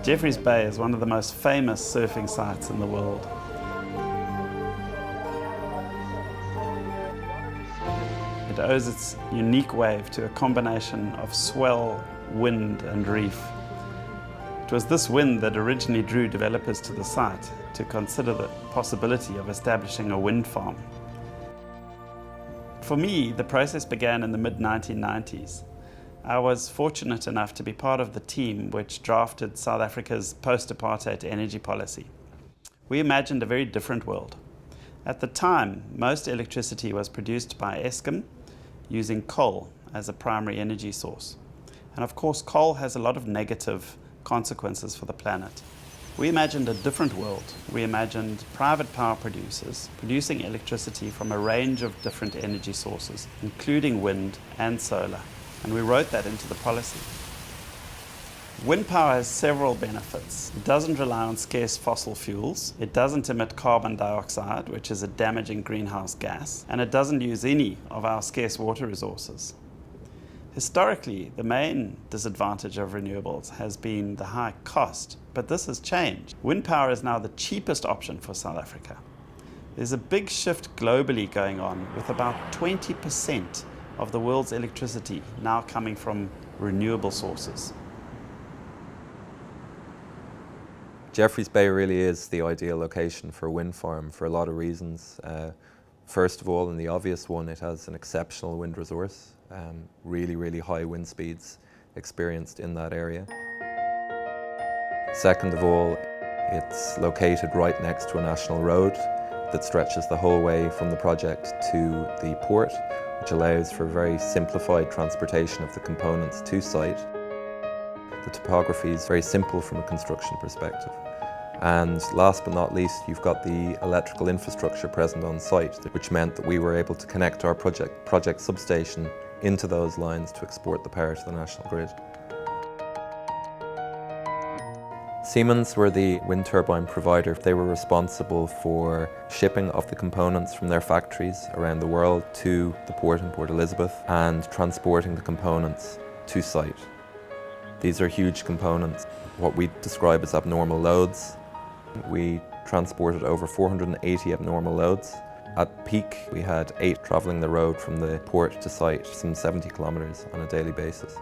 Jeffreys Bay is one of the most famous surfing sites in the world. It owes its unique wave to a combination of swell, wind and reef. It was this wind that originally drew developers to the site to consider the possibility of establishing a wind farm. For me, the process began in the mid-1990s. I was fortunate enough to be part of the team which drafted South Africa's post-apartheid energy policy. We imagined a very different world. At the time, most electricity was produced by Eskom using coal as a primary energy source. And of course, coal has a lot of negative consequences for the planet. We imagined a different world. We imagined private power producers producing electricity from a range of different energy sources, including wind and solar. And we wrote that into the policy. Wind power has several benefits. It doesn't rely on scarce fossil fuels. It doesn't emit carbon dioxide, which is a damaging greenhouse gas. And it doesn't use any of our scarce water resources. Historically, the main disadvantage of renewables has been the high cost, but this has changed. Wind power is now the cheapest option for South Africa. There's a big shift globally going on, with about 20% of the world's electricity now coming from renewable sources. Jeffreys Bay really is the ideal location for a wind farm for a lot of reasons. First of all, and the obvious one, it has an exceptional wind resource. Really high wind speeds experienced in that area. Second of all, it's located right next to a national road that stretches the whole way from the project to the port, which allows for very simplified transportation of the components to site. The topography is very simple from a construction perspective. And last but not least, you've got the electrical infrastructure present on site, which meant that we were able to connect our project substation into those lines to export the power to the national grid. Siemens were the wind turbine provider. They were responsible for shipping of the components from their factories around the world to the port in Port Elizabeth and transporting the components to site. These are huge components, what we describe as abnormal loads. We transported over 480 abnormal loads. At peak, we had 8 travelling the road from the port to site, some 70 kilometres on a daily basis.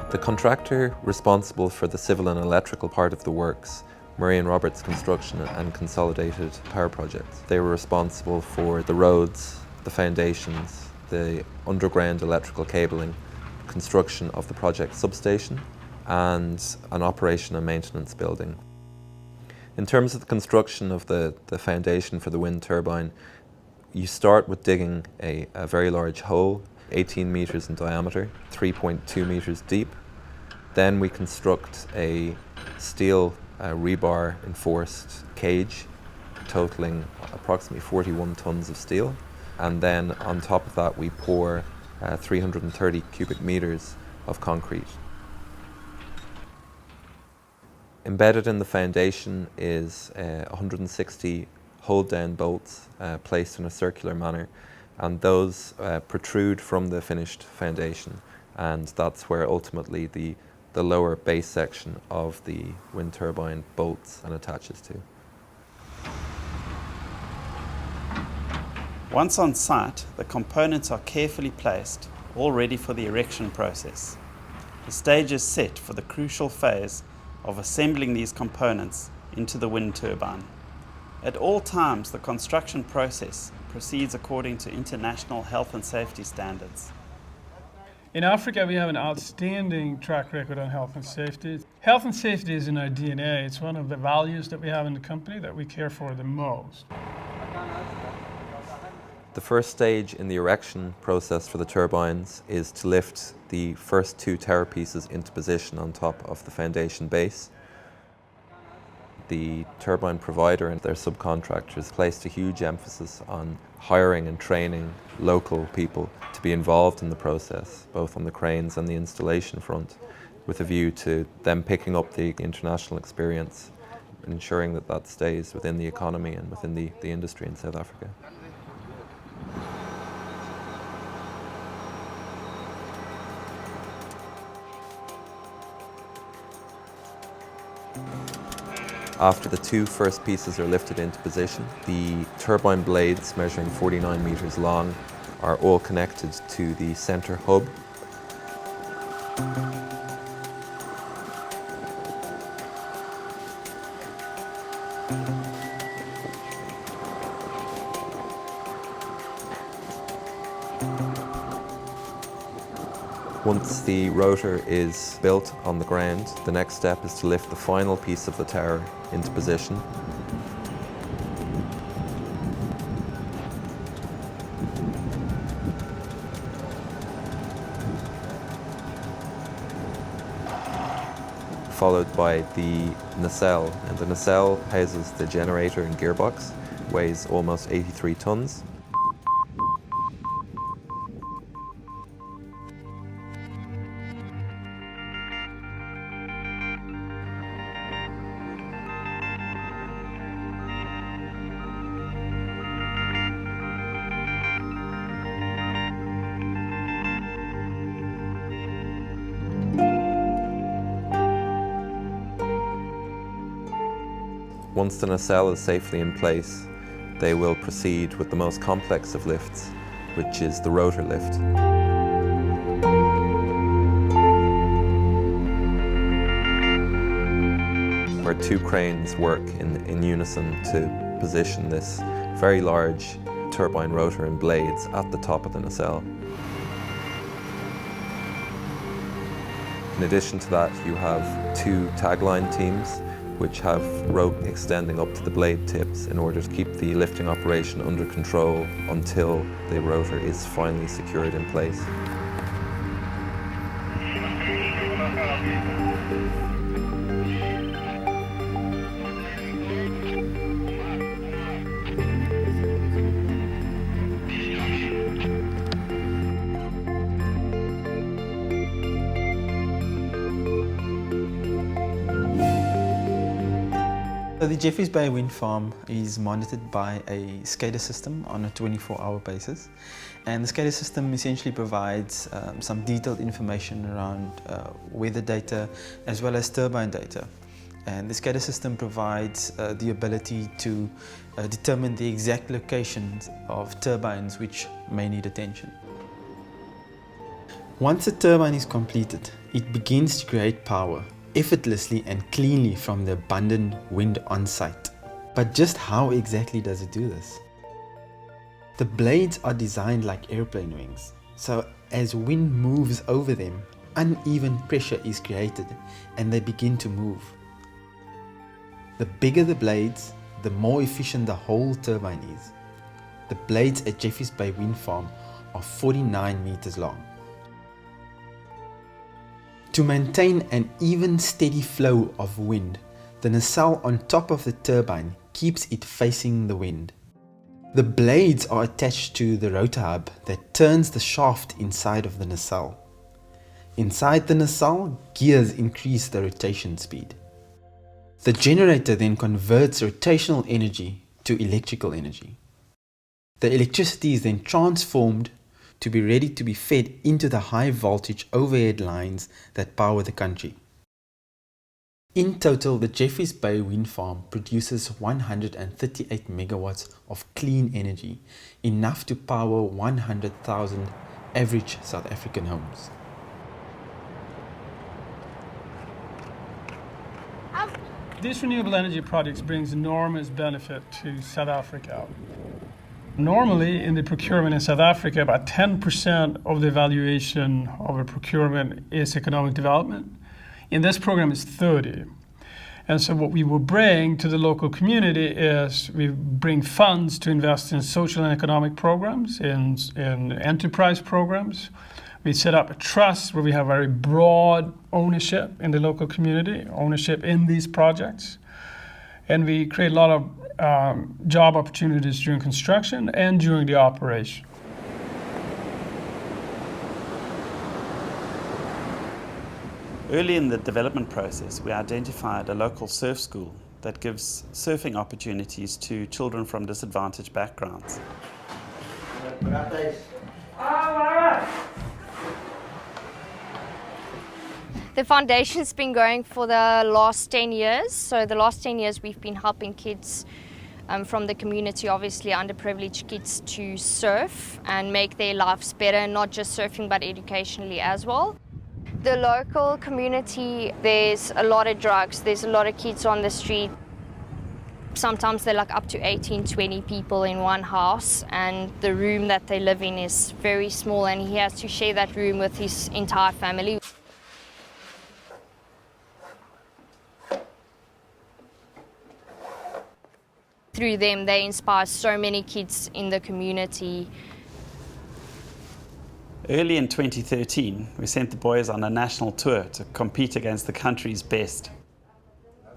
The contractor responsible for the civil and electrical part of the works, Murray & Roberts Construction and Consolidated Power Projects. They were responsible for the roads, the foundations, the underground electrical cabling, construction of the project substation, and an operation and maintenance building. In terms of the construction of the foundation for the wind turbine, you start with digging a very large hole, 18 metres in diameter, 3.2 metres deep. Then we construct a steel rebar enforced cage totaling approximately 41 tonnes of steel. And then on top of that we pour 330 cubic metres of concrete. Embedded in the foundation is 160 hold-down bolts placed in a circular manner, and those protrude from the finished foundation, and that's where ultimately the lower base section of the wind turbine bolts and attaches to. Once on site, the components are carefully placed, all ready for the erection process. The stage is set for the crucial phase of assembling these components into the wind turbine. At all times, the construction process proceeds according to international health and safety standards. In Africa, we have an outstanding track record on health and safety. Health and safety is in our DNA. It's one of the values that we have in the company that we care for the most. The first stage in the erection process for the turbines is to lift the first 2 tower pieces into position on top of the foundation base. The turbine provider and their subcontractors placed a huge emphasis on hiring and training local people to be involved in the process, both on the cranes and the installation front, with a view to them picking up the international experience and ensuring that that stays within the economy and within the industry in South Africa. After the two first pieces are lifted into position, the turbine blades, measuring 49 metres long, are all connected to the centre hub. Once the rotor is built on the ground, the next step is to lift the final piece of the tower into position. Followed by the nacelle, and the nacelle houses the generator and gearbox, weighs almost 83 tons. Once the nacelle is safely in place, they will proceed with the most complex of lifts, which is the rotor lift. Where two cranes work in unison to position this very large turbine rotor and blades at the top of the nacelle. In addition to that, you have two tagline teams which have rope extending up to the blade tips in order to keep the lifting operation under control until the rotor is finally secured in place. So the Jeffreys Bay Wind Farm is monitored by a SCADA system on a 24-hour basis, and the SCADA system essentially provides some detailed information around weather data as well as turbine data. And the SCADA system provides the ability to determine the exact locations of turbines which may need attention. Once a turbine is completed, it begins to create power effortlessly and cleanly from the abundant wind on site. But just how exactly does it do this? The blades are designed like airplane wings, so as wind moves over them, uneven pressure is created and they begin to move. The bigger the blades, the more efficient the whole turbine is. The blades at Jeffreys Bay Wind Farm are 49 meters long. To maintain an even steady flow of wind, the nacelle on top of the turbine keeps it facing the wind. The blades are attached to the rotor hub that turns the shaft inside of the nacelle. Inside the nacelle, gears increase the rotation speed. The generator then converts rotational energy to electrical energy. The electricity is then transformed to be ready to be fed into the high voltage overhead lines that power the country. In total, the Jeffreys Bay Wind Farm produces 138 megawatts of clean energy, enough to power 100,000 average South African homes. These renewable energy projects brings enormous benefit to South Africa. Normally, in the procurement in South Africa, about 10% of the valuation of a procurement is economic development. In this program, it's 30%. And so what we will bring to the local community is we bring funds to invest in social and economic programs, in enterprise programs. We set up a trust where we have very broad ownership in the local community, ownership in these projects. And we create a lot of job opportunities during construction and during the operation. Early in the development process, we identified a local surf school that gives surfing opportunities to children from disadvantaged backgrounds. The foundation's been going for the last 10 years. So the last 10 years we've been helping kids from the community, obviously underprivileged kids, to surf and make their lives better, not just surfing but educationally as well. The local community, there's a lot of drugs, there's a lot of kids on the street. Sometimes they're like up to 18, 20 people in one house, and the room that they live in is very small, and he has to share that room with his entire family. Through them, they inspire so many kids in the community. Early in 2013, we sent the boys on a national tour to compete against the country's best.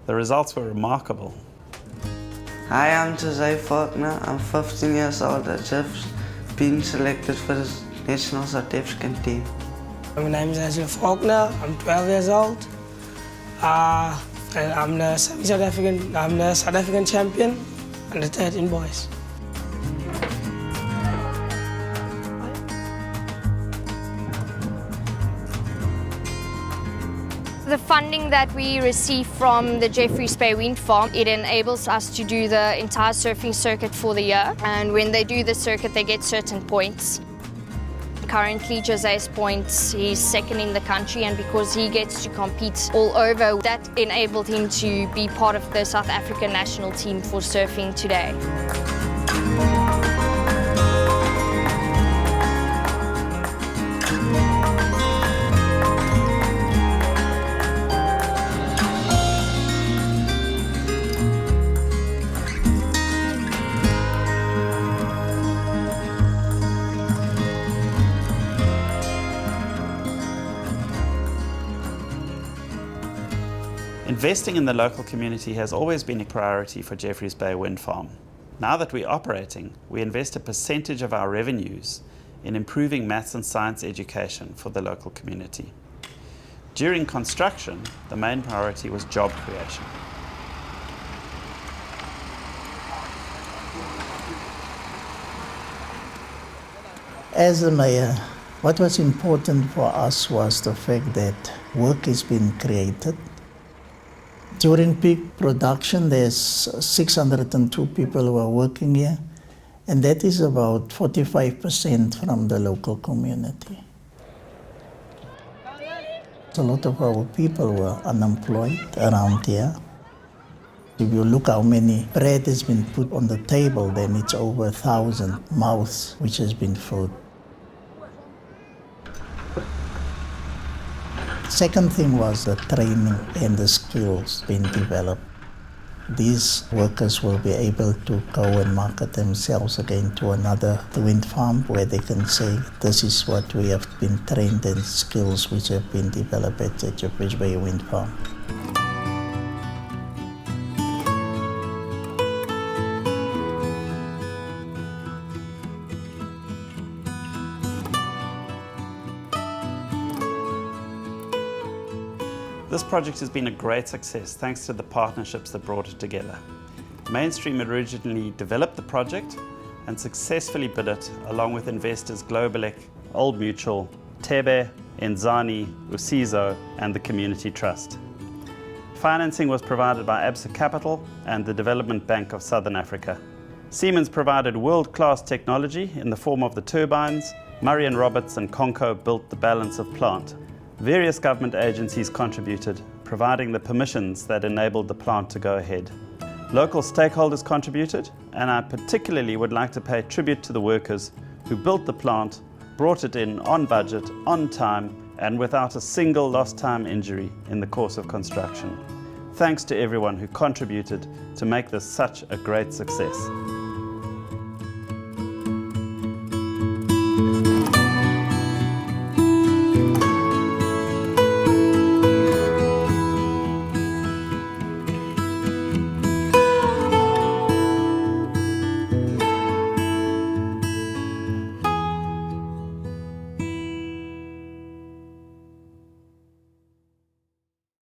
The results were remarkable. Hi, I'm Jose Faulkner. I'm 15 years old. I've just been selected for the National South African team. My name is Angela Faulkner. I'm 12 years old. And I'm the South African champion under 13 boys. The funding that we receive from the Jeffreys Bay Wind Farm, it enables us to do the entire surfing circuit for the year. And when they do the circuit, they get certain points. Currently, Jose's points, he's second in the country, and because he gets to compete all over, that enabled him to be part of the South African national team for surfing today. Investing in the local community has always been a priority for Jeffreys Bay Wind Farm. Now that we're operating, we invest a percentage of our revenues in improving maths and science education for the local community. During construction, the main priority was job creation. As the mayor, what was important for us was the fact that work has been created. During peak production, there's 602 people who are working here, and that is about 45% from the local community. A lot of our people were unemployed around here. If you look how many bread has been put on the table, then it's over 1,000 mouths which has been filled. Second thing was the training and the skills being developed. These workers will be able to go and market themselves again to another wind farm where they can say, this is what we have been trained in, skills which have been developed at Jeffreys Bay Wind Farm. This project has been a great success thanks to the partnerships that brought it together. Mainstream originally developed the project and successfully bid it along with investors Globelec, Old Mutual, Tebe, Enzani, Usizo and the Community Trust. Financing was provided by Absa Capital and the Development Bank of Southern Africa. Siemens provided world-class technology in the form of the turbines. Murray & Roberts and Conco built the balance of plant. Various government agencies contributed, providing the permissions that enabled the plant to go ahead. Local stakeholders contributed, and I particularly would like to pay tribute to the workers who built the plant, brought it in on budget, on time, and without a single lost time injury in the course of construction. Thanks to everyone who contributed to make this such a great success.